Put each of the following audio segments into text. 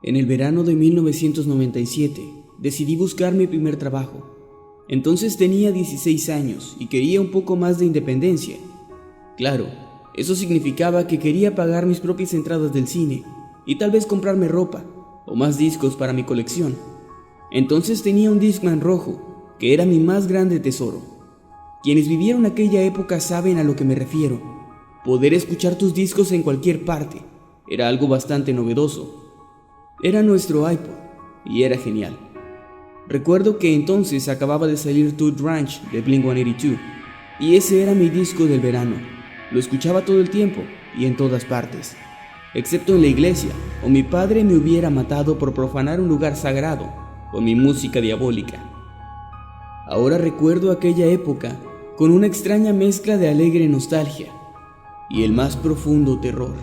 En el verano de 1997 decidí buscar mi primer trabajo. Entonces tenía 16 años y quería un poco más de independencia. Claro, eso significaba que quería pagar mis propias entradas del cine y tal vez comprarme ropa o más discos para mi colección. Entonces tenía un Discman rojo, que era mi más grande tesoro. Quienes vivieron aquella época saben a lo que me refiero. Poder escuchar tus discos en cualquier parte era algo bastante novedoso. Era nuestro iPod y era genial. Recuerdo que entonces acababa de salir Toot Ranch de Blink-182 y ese era mi disco del verano. Lo escuchaba todo el tiempo y en todas partes, excepto en la iglesia, o mi padre me hubiera matado por profanar un lugar sagrado con mi música diabólica. Ahora recuerdo aquella época con una extraña mezcla de alegre nostalgia y el más profundo terror.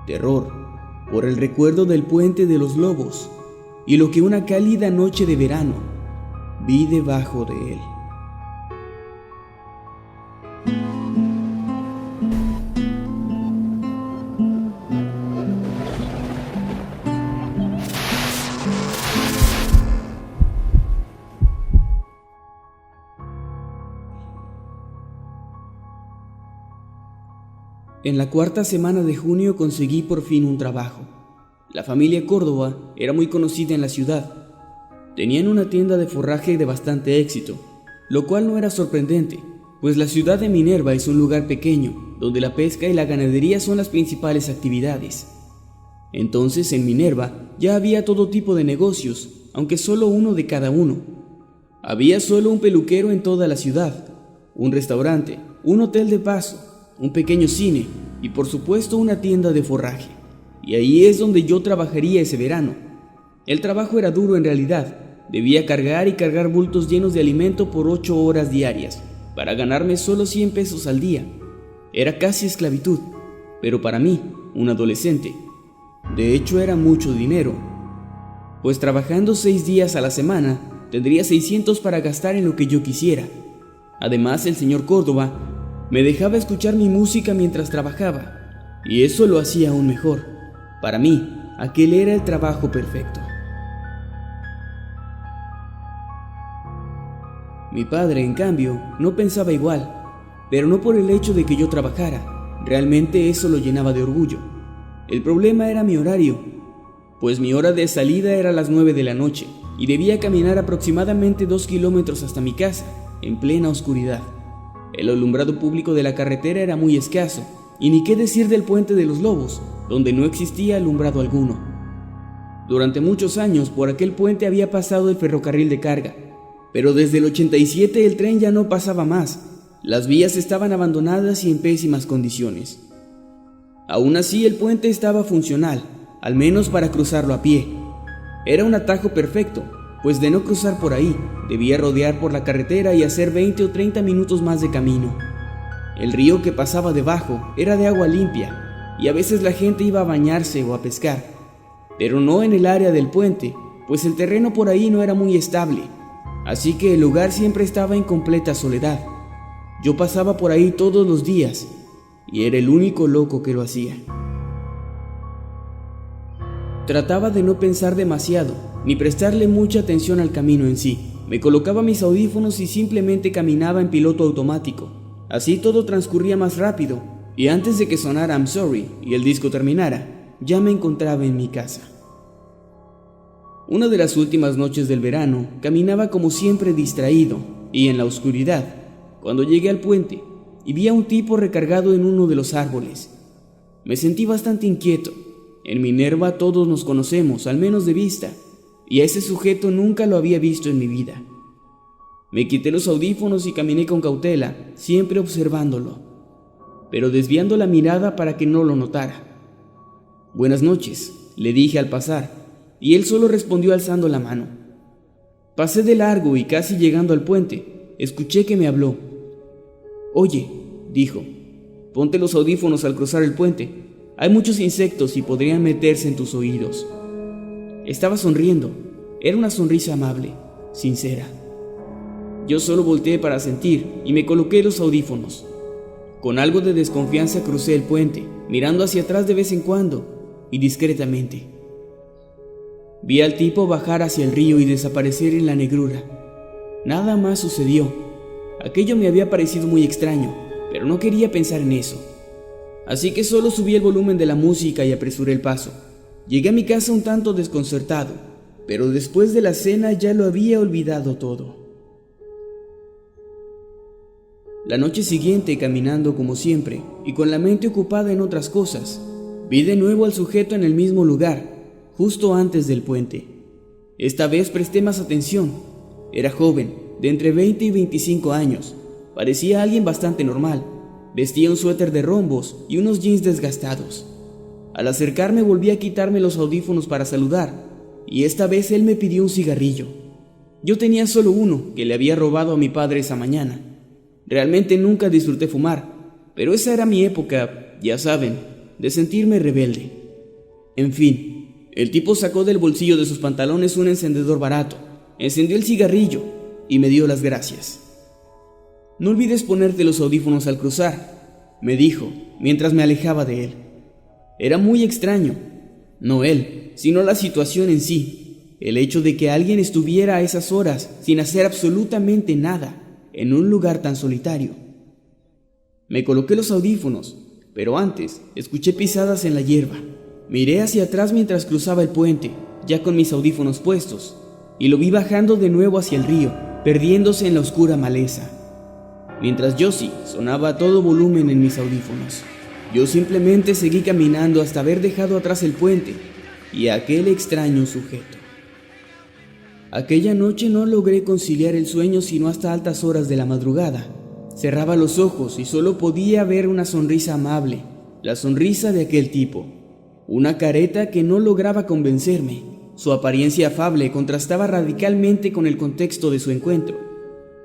Terror por el recuerdo del Puente de los Lobos y lo que una cálida noche de verano vi debajo de él. En la cuarta semana de junio conseguí por fin un trabajo. La familia Córdoba era muy conocida en la ciudad. Tenían una tienda de forraje de bastante éxito, lo cual no era sorprendente, pues la ciudad de Minerva es un lugar pequeño, donde la pesca y la ganadería son las principales actividades. Entonces en Minerva ya había todo tipo de negocios, aunque solo uno de cada uno. Había solo un peluquero en toda la ciudad, un restaurante, un hotel de paso, un pequeño cine y por supuesto una tienda de forraje. Y ahí es donde yo trabajaría ese verano. El trabajo era duro en realidad. Debía cargar y cargar bultos llenos de alimento por 8 horas diarias para ganarme solo 100 pesos al día. Era casi esclavitud, pero para mí, un adolescente, de hecho era mucho dinero, pues trabajando 6 días a la semana tendría 600 para gastar en lo que yo quisiera. Además, el señor Córdoba me dejaba escuchar mi música mientras trabajaba, y eso lo hacía aún mejor. Para mí, aquel era el trabajo perfecto. Mi padre, en cambio, no pensaba igual, pero no por el hecho de que yo trabajara. Realmente eso lo llenaba de orgullo. El problema era mi horario, pues mi hora de salida era a las 9 de la noche, y debía caminar aproximadamente 2 kilómetros hasta mi casa, en plena oscuridad. El alumbrado público de la carretera era muy escaso, y ni qué decir del Puente de los Lobos, donde no existía alumbrado alguno. Durante muchos años por aquel puente había pasado el ferrocarril de carga, pero desde el 87 el tren ya no pasaba más. Las vías estaban abandonadas y en pésimas condiciones. Aún así el puente estaba funcional, al menos para cruzarlo a pie. Era un atajo perfecto, pues de no cruzar por ahí, debía rodear por la carretera y hacer 20 o 30 minutos más de camino. El río que pasaba debajo era de agua limpia, y a veces la gente iba a bañarse o a pescar, pero no en el área del puente, pues el terreno por ahí no era muy estable, así que el lugar siempre estaba en completa soledad. Yo pasaba por ahí todos los días, y era el único loco que lo hacía. Trataba de no pensar demasiado, ni prestarle mucha atención al camino en sí. Me colocaba mis audífonos y simplemente caminaba en piloto automático. Así todo transcurría más rápido, y antes de que sonara I'm Sorry y el disco terminara, ya me encontraba en mi casa. Una de las últimas noches del verano, caminaba como siempre distraído, y en la oscuridad, cuando llegué al puente, y vi a un tipo recargado en uno de los árboles. Me sentí bastante inquieto. En Minerva todos nos conocemos, al menos de vista, y a ese sujeto nunca lo había visto en mi vida. Me quité los audífonos y caminé con cautela, siempre observándolo, pero desviando la mirada para que no lo notara. «Buenas noches», le dije al pasar, y él solo respondió alzando la mano. Pasé de largo y casi llegando al puente, escuché que me habló. «Oye», dijo, «ponte los audífonos al cruzar el puente. Hay muchos insectos y podrían meterse en tus oídos». Estaba sonriendo. Era una sonrisa amable, sincera. Yo solo volteé para sentir y me coloqué los audífonos. Con algo de desconfianza crucé el puente, mirando hacia atrás de vez en cuando y discretamente. Vi al tipo bajar hacia el río y desaparecer en la negrura. Nada más sucedió. Aquello me había parecido muy extraño, pero no quería pensar en eso. Así que solo subí el volumen de la música y apresuré el paso. Llegué a mi casa un tanto desconcertado, pero después de la cena ya lo había olvidado todo. La noche siguiente, caminando como siempre y con la mente ocupada en otras cosas, vi de nuevo al sujeto en el mismo lugar, justo antes del puente. Esta vez presté más atención. Era joven, de entre 20 y 25 años. Parecía alguien bastante normal. Vestía un suéter de rombos y unos jeans desgastados. Al acercarme volví a quitarme los audífonos para saludar, y esta vez él me pidió un cigarrillo. Yo tenía solo uno que le había robado a mi padre esa mañana. Realmente nunca disfruté fumar, pero esa era mi época, ya saben, de sentirme rebelde. En fin, el tipo sacó del bolsillo de sus pantalones un encendedor barato, encendió el cigarrillo y me dio las gracias. «No olvides ponerte los audífonos al cruzar», me dijo mientras me alejaba de él. Era muy extraño, no él, sino la situación en sí, el hecho de que alguien estuviera a esas horas sin hacer absolutamente nada en un lugar tan solitario. Me coloqué los audífonos, pero antes escuché pisadas en la hierba. Miré hacia atrás mientras cruzaba el puente, ya con mis audífonos puestos, y lo vi bajando de nuevo hacia el río, perdiéndose en la oscura maleza. Mientras Josie sonaba a todo volumen en mis audífonos, yo simplemente seguí caminando hasta haber dejado atrás el puente y a aquel extraño sujeto. Aquella noche no logré conciliar el sueño sino hasta altas horas de la madrugada. Cerraba los ojos y solo podía ver una sonrisa amable, la sonrisa de aquel tipo. Una careta que no lograba convencerme. Su apariencia afable contrastaba radicalmente con el contexto de su encuentro.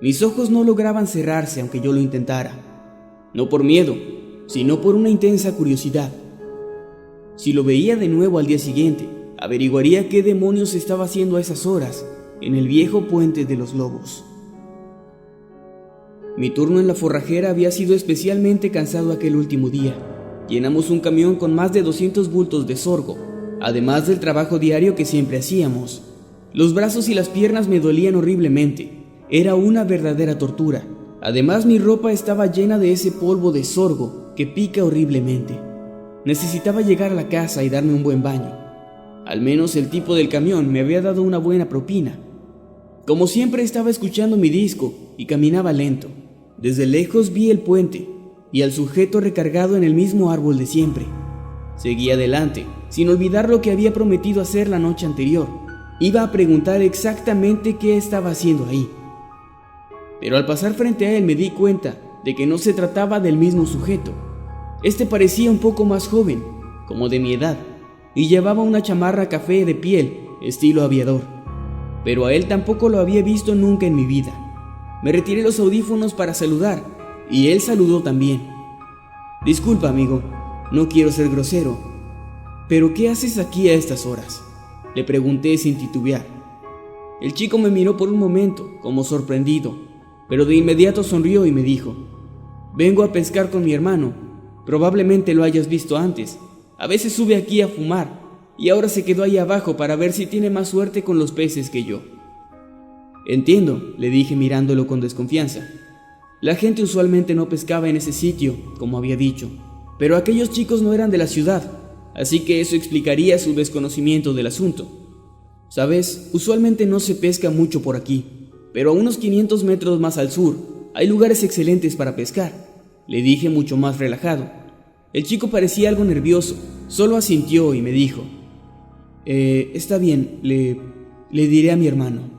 Mis ojos no lograban cerrarse aunque yo lo intentara. No por miedo, sino por una intensa curiosidad. Si lo veía de nuevo al día siguiente, averiguaría qué demonios estaba haciendo a esas horas en el viejo puente de los lobos. Mi turno en la forrajera había sido especialmente cansado aquel último día. Llenamos un camión con más de 200 bultos de sorgo, además del trabajo diario que siempre hacíamos. Los brazos y las piernas me dolían horriblemente. Era una verdadera tortura. Además, mi ropa estaba llena de ese polvo de sorgo que pica horriblemente. Necesitaba llegar a la casa y darme un buen baño. Al menos el tipo del camión me había dado una buena propina. Como siempre estaba escuchando mi disco y caminaba lento. Desde lejos vi el puente y al sujeto recargado en el mismo árbol de siempre. Seguí adelante, sin olvidar lo que había prometido hacer la noche anterior. Iba a preguntar exactamente qué estaba haciendo ahí. Pero al pasar frente a él me di cuenta de que no se trataba del mismo sujeto. Este parecía un poco más joven, como de mi edad, y llevaba una chamarra café de piel, estilo aviador. Pero a él tampoco lo había visto nunca en mi vida. Me retiré los audífonos para saludar, y él saludó también. «Disculpa, amigo, no quiero ser grosero, pero ¿qué haces aquí a estas horas?», le pregunté sin titubear. El chico me miró por un momento, como sorprendido, pero de inmediato sonrió y me dijo: «Vengo a pescar con mi hermano. Probablemente lo hayas visto antes. A veces sube aquí a fumar, y ahora se quedó ahí abajo para ver si tiene más suerte con los peces que yo». «Entiendo», le dije mirándolo con desconfianza. La gente usualmente no pescaba en ese sitio, como había dicho, pero aquellos chicos no eran de la ciudad, así que eso explicaría su desconocimiento del asunto. «Sabes, usualmente no se pesca mucho por aquí, pero a unos 500 metros más al sur hay lugares excelentes para pescar», le dije mucho más relajado. El chico parecía algo nervioso, solo asintió y me dijo: «Está bien, le diré a mi hermano».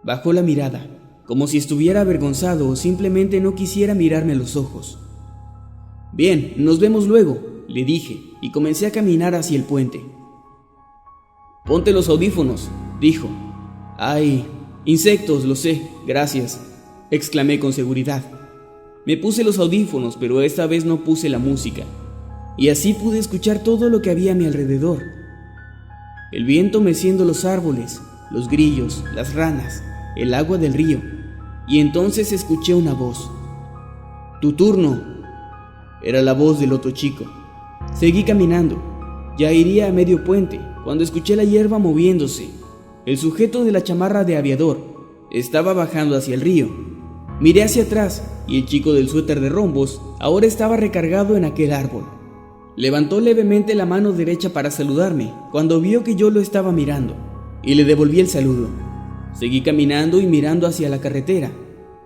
Bajó la mirada, como si estuviera avergonzado o simplemente no quisiera mirarme a los ojos. «Bien, nos vemos luego», le dije y comencé a caminar hacia el puente. «Ponte los audífonos», dijo. «Ay, insectos, lo sé, gracias», exclamé con seguridad. Me puse los audífonos, pero esta vez no puse la música, y así pude escuchar todo lo que había a mi alrededor. El viento meciendo los árboles, los grillos, las ranas, el agua del río, y entonces escuché una voz. «Tu turno», era la voz del otro chico. Seguí caminando. Ya iría a medio puente cuando escuché la hierba moviéndose. El sujeto de la chamarra de aviador estaba bajando hacia el río. Miré hacia atrás y el chico del suéter de rombos ahora estaba recargado en aquel árbol. Levantó levemente la mano derecha para saludarme cuando vio que yo lo estaba mirando y le devolví el saludo. Seguí caminando y mirando hacia la carretera.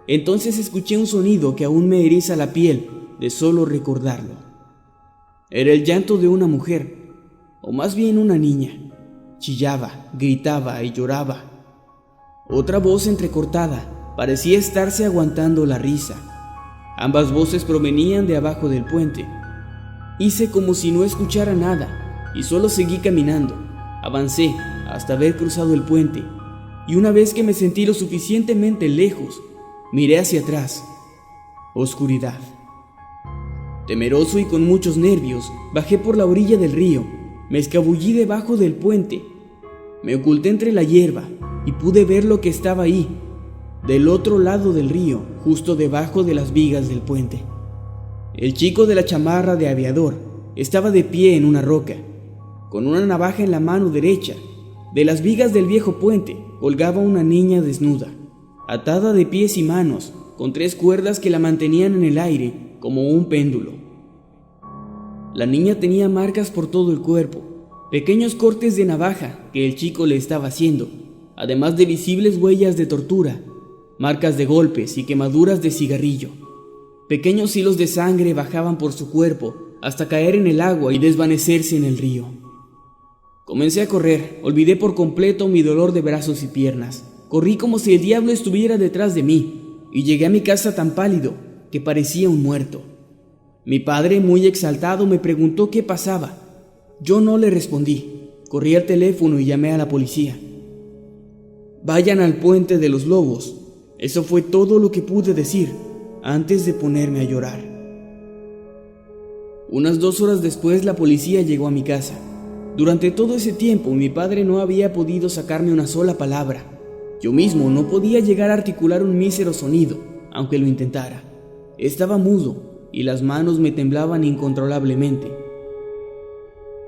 Entonces escuché un sonido que aún me eriza la piel de solo recordarlo. Era el llanto de una mujer, o más bien una niña. Chillaba, gritaba y lloraba. Otra voz entrecortada parecía estarse aguantando la risa. Ambas voces provenían de abajo del puente. Hice como si no escuchara nada y solo seguí caminando. Avancé hasta haber cruzado el puente y una vez que me sentí lo suficientemente lejos, miré hacia atrás. Oscuridad. Temeroso y con muchos nervios, bajé por la orilla del río. Me escabullí debajo del puente. Me oculté entre la hierba y pude ver lo que estaba ahí, del otro lado del río, justo debajo de las vigas del puente. El chico de la chamarra de aviador estaba de pie en una roca, con una navaja en la mano derecha. De las vigas del viejo puente colgaba una niña desnuda, atada de pies y manos, con 3 cuerdas que la mantenían en el aire como un péndulo. La niña tenía marcas por todo el cuerpo, pequeños cortes de navaja que el chico le estaba haciendo, además de visibles huellas de tortura, marcas de golpes y quemaduras de cigarrillo. Pequeños hilos de sangre bajaban por su cuerpo hasta caer en el agua y desvanecerse en el río. Comencé a correr, olvidé por completo mi dolor de brazos y piernas. Corrí como si el diablo estuviera detrás de mí y llegué a mi casa tan pálido que parecía un muerto. Mi padre, muy exaltado, me preguntó qué pasaba. Yo no le respondí. Corrí al teléfono y llamé a la policía. Vayan al puente de los lobos. Eso fue todo lo que pude decir antes de ponerme a llorar. Unas 2 horas después la policía llegó a mi casa. Durante todo ese tiempo mi padre no había podido sacarme una sola palabra. Yo mismo no podía llegar a articular un mísero sonido, aunque lo intentara. Estaba mudo y las manos me temblaban incontrolablemente.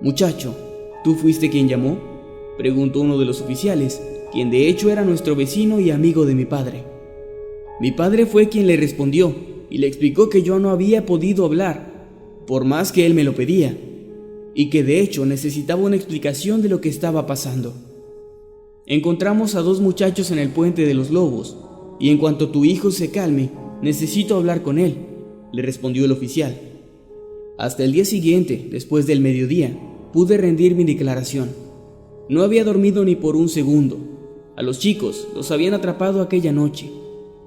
«Muchacho, ¿tú fuiste quien llamó?», preguntó uno de los oficiales, quien de hecho era nuestro vecino y amigo de mi padre. Mi padre fue quien le respondió y le explicó que yo no había podido hablar, por más que él me lo pedía, y que de hecho necesitaba una explicación de lo que estaba pasando. Encontramos a 2 muchachos en el puente de los lobos, y en cuanto tu hijo se calme, necesito hablar con él, le respondió el oficial. Hasta el día siguiente, después del mediodía, pude rendir mi declaración. No había dormido ni por un segundo. A los chicos los habían atrapado aquella noche.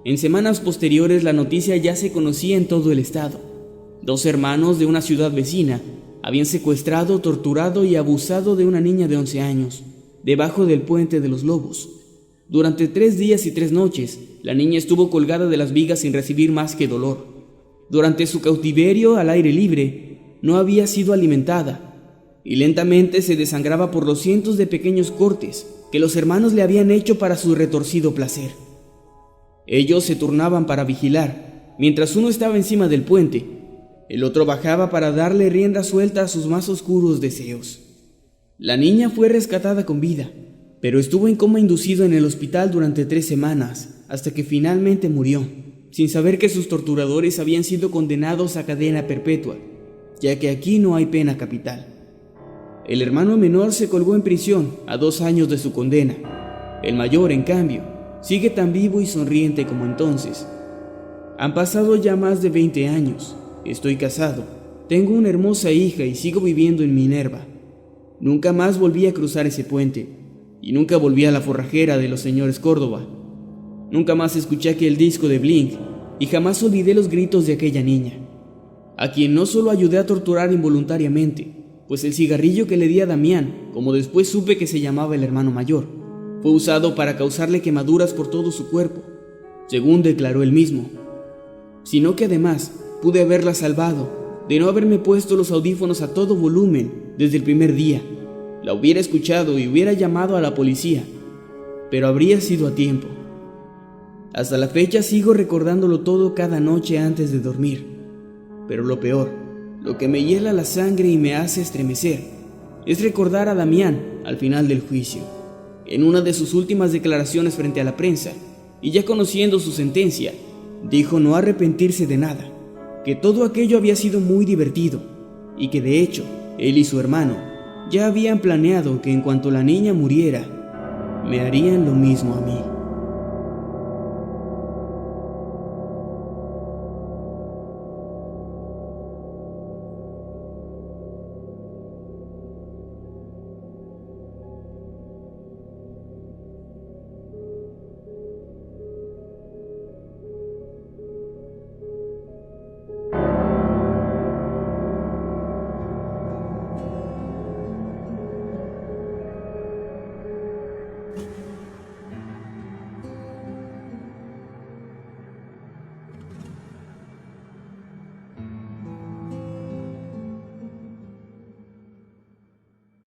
En semanas posteriores la noticia ya se conocía en todo el estado. 2 hermanos de una ciudad vecina habían secuestrado, torturado y abusado de una niña de 11 años, debajo del puente de los lobos. Durante 3 días y 3 noches, la niña estuvo colgada de las vigas sin recibir más que dolor. Durante su cautiverio al aire libre, no había sido alimentada, y lentamente se desangraba por los cientos de pequeños cortes que los hermanos le habían hecho para su retorcido placer. Ellos se turnaban para vigilar, mientras uno estaba encima del puente, el otro bajaba para darle rienda suelta a sus más oscuros deseos. La niña fue rescatada con vida, pero estuvo en coma inducido en el hospital durante 3 semanas, hasta que finalmente murió, sin saber que sus torturadores habían sido condenados a cadena perpetua, ya que aquí no hay pena capital. El hermano menor se colgó en prisión a 2 años de su condena. El mayor, en cambio, sigue tan vivo y sonriente como entonces. Han pasado ya más de 20 años. Estoy casado, tengo una hermosa hija y sigo viviendo en Minerva. Nunca más volví a cruzar ese puente y nunca volví a la forrajera de los señores Córdoba. Nunca más escuché aquel disco de Blink y jamás olvidé los gritos de aquella niña, a quien no solo ayudé a torturar involuntariamente, pues el cigarrillo que le di a Damián, como después supe que se llamaba el hermano mayor, fue usado para causarle quemaduras por todo su cuerpo, según declaró él mismo, sino que además pude haberla salvado de no haberme puesto los audífonos a todo volumen desde el primer día. La hubiera escuchado y hubiera llamado a la policía, pero habría sido a tiempo. Hasta la fecha sigo recordándolo todo cada noche antes de dormir, pero lo peor, lo que me hiela la sangre y me hace estremecer, es recordar a Damián al final del juicio. En una de sus últimas declaraciones frente a la prensa, y ya conociendo su sentencia, dijo no arrepentirse de nada, que todo aquello había sido muy divertido, y que de hecho, él y su hermano ya habían planeado que en cuanto la niña muriera, me harían lo mismo a mí.